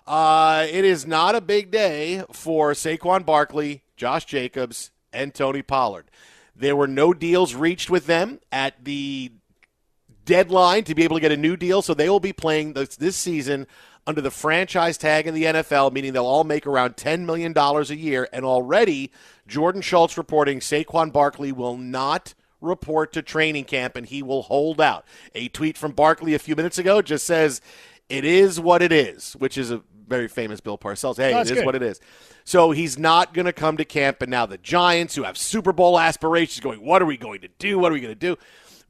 It is not a big day for Saquon Barkley, Josh Jacobs, and Tony Pollard. There were no deals reached with them at the deadline to be able to get a new deal, so they will be playing this season under the franchise tag in the NFL, meaning they'll all make around $10 million a year. And already, Jordan Schultz reporting Saquon Barkley will not report to training camp, and he will hold out. A tweet from Barkley a few minutes ago just says, "It is what it is," which is a very famous Bill Parcells. Hey, it is what it is. So he's not going to come to camp, and now the Giants, who have Super Bowl aspirations, going, what are we going to do? What are we going to do?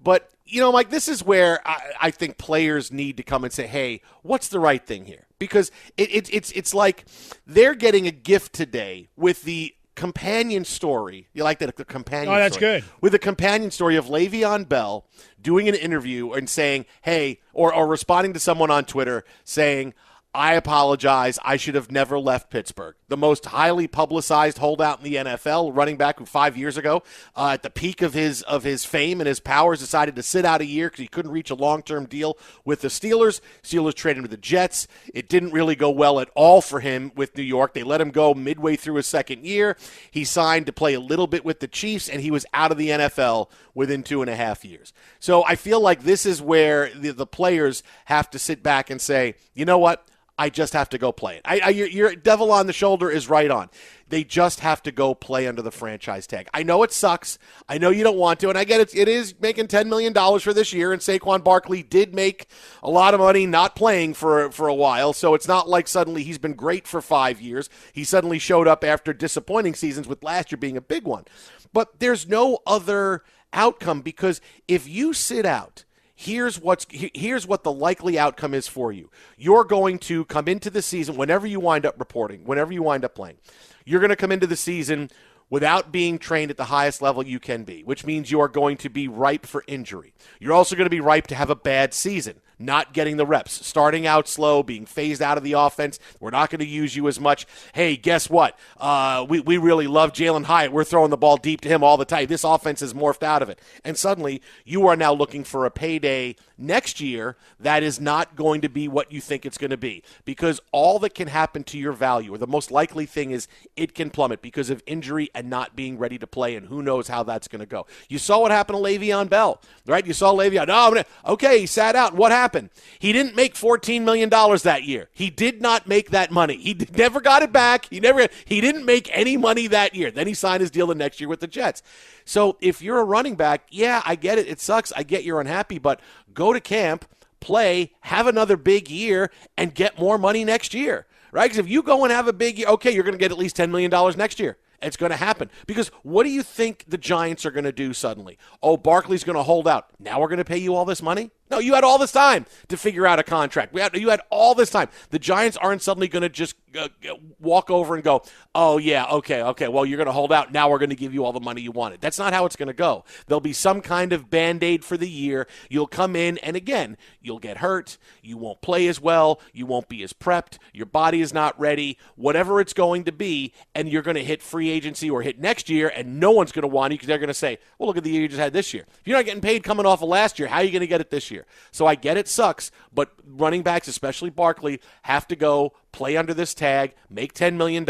But, Mike, this is where I think players need to come and say, hey, what's the right thing here? Because it's like they're getting a gift today with the companion story. You like that? The companion story? Oh, that's good. With the companion story of Le'Veon Bell doing an interview and saying, hey, or responding to someone on Twitter saying, I apologize. I should have never left Pittsburgh. The most highly publicized holdout in the NFL, running back who 5 years ago, at the peak of his fame and his powers, decided to sit out a year because he couldn't reach a long-term deal with the Steelers. Steelers traded him to the Jets. It didn't really go well at all for him with New York. They let him go midway through his second year. He signed to play a little bit with the Chiefs, and he was out of the NFL within 2.5 years. So I feel like this is where the players have to sit back and say, you know what? I just have to go play it. Your devil on the shoulder is right on. They just have to go play under the franchise tag. I know it sucks. I know you don't want to, and I get it. It is making $10 million for this year, and Saquon Barkley did make a lot of money not playing for a while, so it's not like suddenly he's been great for 5 years. He suddenly showed up after disappointing seasons, with last year being a big one. But there's no other outcome, because if you sit out, here's what the likely outcome is for you. You're going to come into the season, whenever you wind up reporting, whenever you wind up playing, you're going to come into the season without being trained at the highest level you can be, which means you are going to be ripe for injury. You're also going to be ripe to have a bad season, not getting the reps, starting out slow, being phased out of the offense. We're not going to use you as much. Hey, guess what? We really love Jalen Hyatt. We're throwing the ball deep to him all the time. This offense has morphed out of it. And suddenly you are now looking for a payday next year that is not going to be what you think it's going to be, because all that can happen to your value, or the most likely thing, is it can plummet because of injury and not being ready to play, and who knows how that's going to go. You saw what happened to Le'Veon Bell, right? You saw Le'Veon. Okay, he sat out. What happened? He didn't make $14 million that year. He did not make that money. He never got it back. He didn't make any money that year. Then he signed his deal the next year with the Jets. So if you're a running back, yeah, I get it. It sucks. I get you're unhappy, but go to camp, play, have another big year, and get more money next year, right? Because if you go and have a big year, okay, you're going to get at least $10 million next year. It's going to happen. Because what do you think the Giants are going to do suddenly? Oh, Barkley's going to hold out. Now we're going to pay you all this money? No, you had all this time to figure out a contract. You had all this time. The Giants aren't suddenly going to just walk over and go, oh, yeah, okay, well, you're going to hold out. Now we're going to give you all the money you wanted. That's not how it's going to go. There'll be some kind of Band-Aid for the year. You'll come in, and again, you'll get hurt. You won't play as well. You won't be as prepped. Your body is not ready. Whatever it's going to be, and you're going to hit free agency or hit next year, and no one's going to want you because they're going to say, well, look at the year you just had this year. If you're not getting paid coming off of last year, how are you going to get it this year? So I get it sucks, but running backs, especially Barkley, have to go play under this tag, make $10 million,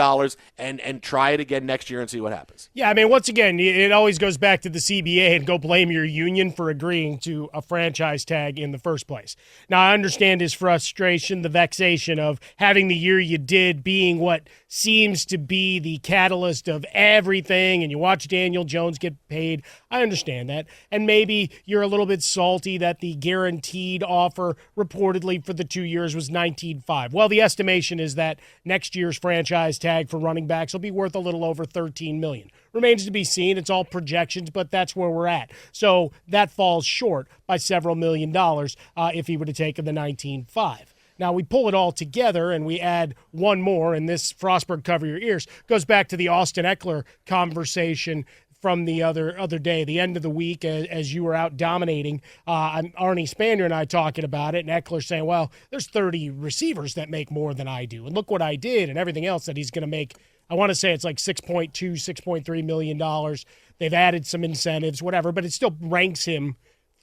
and try it again next year and see what happens. Yeah, I mean, once again, it always goes back to the CBA and go blame your union for agreeing to a franchise tag in the first place. Now, I understand his frustration, the vexation of having the year you did being what seems to be the catalyst of everything, and you watch Daniel Jones get paid. I understand that. And maybe you're a little bit salty that the guaranteed offer reportedly for the 2 years was $19.5. Well, the estimation is that next year's franchise tag for running backs will be worth a little over $13 million. Remains to be seen. It's all projections, but that's where we're at. So that falls short by several $1 million if he would have taken the $19.5. Now, we pull it all together and we add one more, and this, Frostberg, cover your ears, goes back to the Austin Ekeler conversation from the other day, the end of the week, as you were out dominating. Arnie Spanier and I talking about it, and Ekeler saying, well, there's 30 receivers that make more than I do, and look what I did, and everything else that he's going to make. I want to say it's like $6.2, $6.3 million. They've added some incentives, whatever, but it still ranks him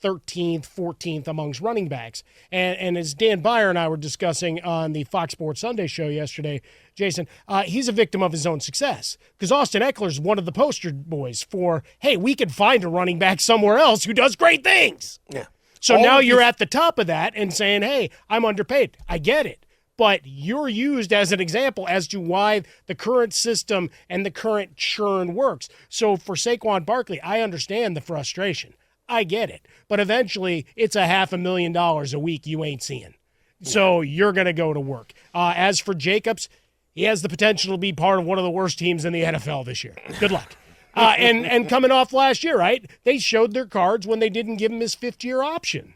13th, 14th amongst running backs. And as Dan Byer and I were discussing on the Fox Sports Sunday show yesterday, Jason, he's a victim of his own success because Austin Ekeler's one of the poster boys for, hey, we could find a running back somewhere else who does great things. Yeah. So now you're at the top of that and saying, hey, I'm underpaid. I get it. But you're used as an example as to why the current system and the current churn works. So for Saquon Barkley, I understand the frustration. I get it. But eventually, it's $500,000 a week you ain't seeing. So you're going to go to work. As for Jacobs, he has the potential to be part of one of the worst teams in the NFL this year. Good luck. And coming off last year, right? They showed their cards when they didn't give him his fifth-year option.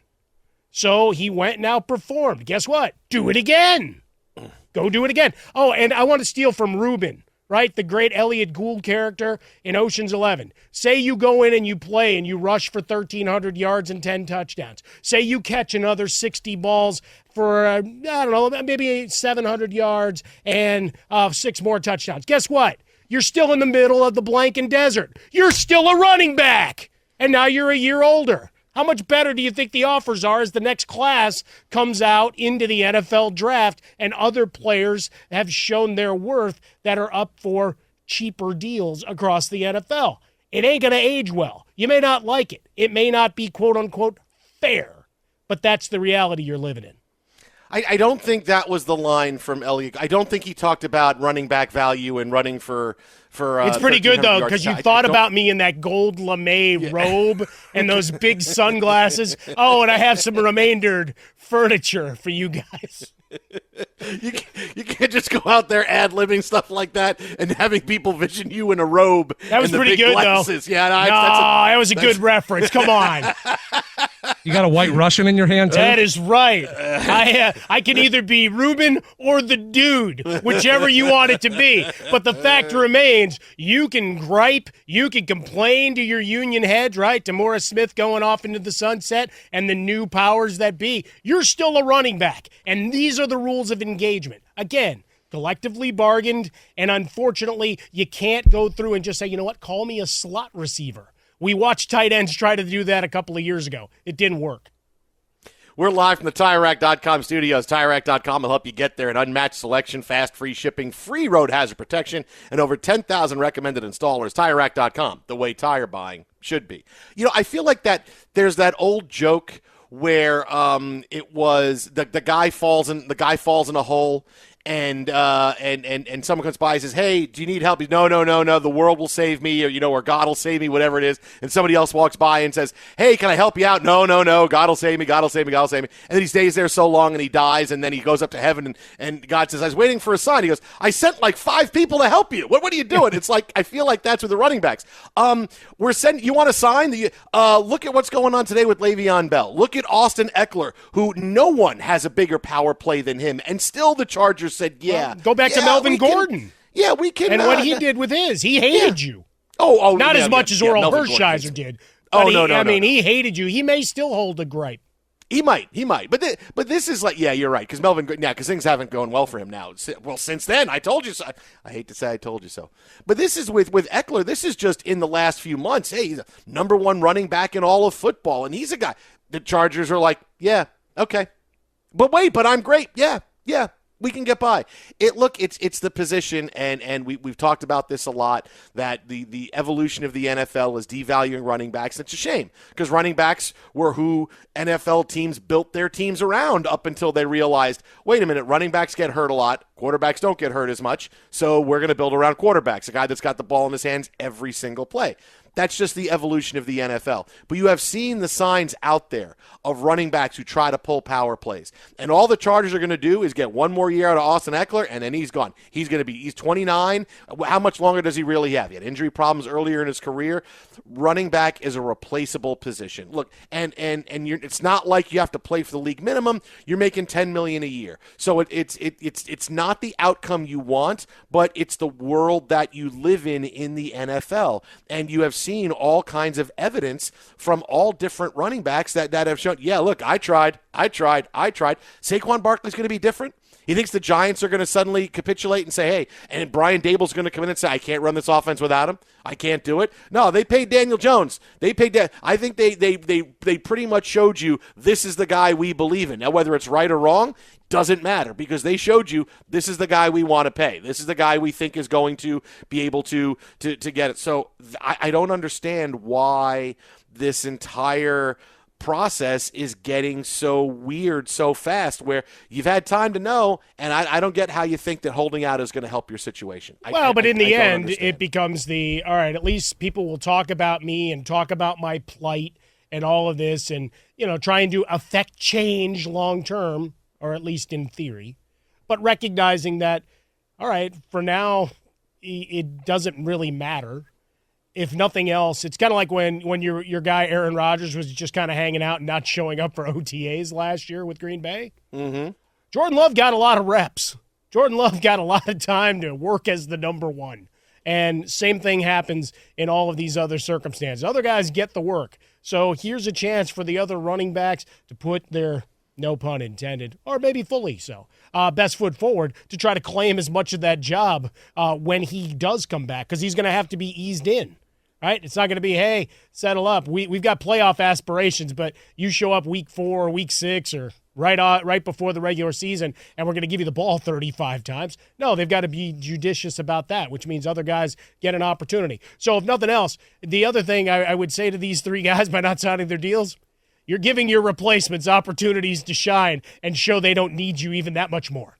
So he went and outperformed. Guess what? Do it again. Go do it again. Oh, and I want to steal from Ruben, right? The great Elliot Gould character in Ocean's 11. Say you go in and you play and you rush for 1,300 yards and 10 touchdowns. Say you catch another 60 balls for, I don't know, maybe 700 yards and 6 more touchdowns. Guess what? You're still in the middle of the blanking desert. You're still a running back. And now you're a year older. How much better do you think the offers are as the next class comes out into the NFL draft and other players have shown their worth that are up for cheaper deals across the NFL? It ain't going to age well. You may not like it. It may not be quote-unquote fair, but that's the reality you're living in. I don't think that was the line from Elliot. I don't think he talked about running back value and running for it's pretty good, though, because you thought about me in that gold lame robe and those big sunglasses. Oh, and I have some remaindered furniture for you guys. You can't just go out there ad-libbing stuff like that and having people vision you in a robe. That was and pretty the big good, glasses. though. Yeah, that was a good reference. Come on. You got a white Russian in your hand, too? That is right. I can either be Ruben or the dude, whichever you want it to be. But the fact remains, you can gripe, you can complain to your union heads, right? To Morris Smith going off into the sunset and the new powers that be. You're still a running back, and these are the rules of engagement. Again, collectively bargained, and unfortunately, you can't go through and just say, you know what, call me a slot receiver. We watched tight ends try to do that a couple of years ago. It didn't work. We're live from the TireRack.com studios. TireRack.com will help you get there. An unmatched selection, fast, free shipping, free road hazard protection, and over 10,000 recommended installers. TireRack.com, the way tire buying should be. You know, I feel like that there's that old joke where it was the guy falls in a hole. And someone comes by and says, hey, do you need help? No, the world will save me, or God will save me, whatever it is. And somebody else walks by and says, hey, can I help you out? No, God will save me. And then he stays there so long and he dies, and then he goes up to heaven and God says, I was waiting for a sign. He goes, I sent like 5 people to help you. What are you doing? It's like, I feel like that's with the running backs. You want a sign? Look at what's going on today with Le'Veon Bell. Look at Austin Ekeler, who no one has a bigger power play than him, and still the Chargers said, yeah. Well, go back to Melvin Gordon. We can. And what he did with his, he hated you. Not as much as Oral Hershiser did. I mean, he hated you. He may still hold a gripe. He might. But this is like, you're right, because because things haven't gone well for him now. Well, since then, I told you so. I hate to say I told you so. But this is with Ekeler, this is just in the last few months. Hey, he's a number 1 running back in all of football, and he's a guy. The Chargers are like, yeah, okay. But I'm great. Yeah. We can get by. It's the position, and we've talked about this a lot, that the evolution of the NFL is devaluing running backs. It's a shame, because running backs were who NFL teams built their teams around up until they realized, wait a minute, running backs get hurt a lot, quarterbacks don't get hurt as much, so we're going to build around quarterbacks, a guy that's got the ball in his hands every single play. That's just the evolution of the NFL. But you have seen the signs out there of running backs who try to pull power plays. And all the Chargers are going to do is get one more year out of Austin Ekeler, and then he's gone. He's 29. How much longer does he really have? He had injury problems earlier in his career. Running back is a replaceable position. Look, and it's not like you have to play for the league minimum. You're making $10 million a year. So it's not the outcome you want, but it's the world that you live in the NFL. And you have seen all kinds of evidence from all different running backs that have shown, yeah, look, I tried. Saquon Barkley's going to be different. He thinks the Giants are going to suddenly capitulate and say, hey, and Brian Dable's going to come in and say, I can't run this offense without him. I can't do it. No, they paid Daniel Jones. I think they pretty much showed you this is the guy we believe in. Now, whether it's right or wrong, doesn't matter because they showed you this is the guy we want to pay. This is the guy we think is going to be able to get it. So I don't understand why this entire process is getting so weird so fast where you've had time to know, and I don't get how you think that holding out is going to help your situation. But in the end, it becomes all right, at least people will talk about me and talk about my plight and all of this and, trying to affect change long term, or at least in theory, but recognizing that, all right, for now, it doesn't really matter. If nothing else, it's kind of like when your guy Aaron Rodgers was just kind of hanging out and not showing up for OTAs last year with Green Bay. Mm-hmm. Jordan Love got a lot of reps. Jordan Love got a lot of time to work as the number one. And same thing happens in all of these other circumstances. Other guys get the work. So here's a chance for the other running backs to put their, no pun intended, or maybe fully so, best foot forward to try to claim as much of that job when he does come back because he's going to have to be eased in. Right? It's not going to be, hey, settle up. We've got playoff aspirations, but you show up week 4 or week 6 or right before the regular season, and we're going to give you the ball 35 times. No, they've got to be judicious about that, which means other guys get an opportunity. So if nothing else, the other thing I would say to these 3 guys by not signing their deals, you're giving your replacements opportunities to shine and show they don't need you even that much more.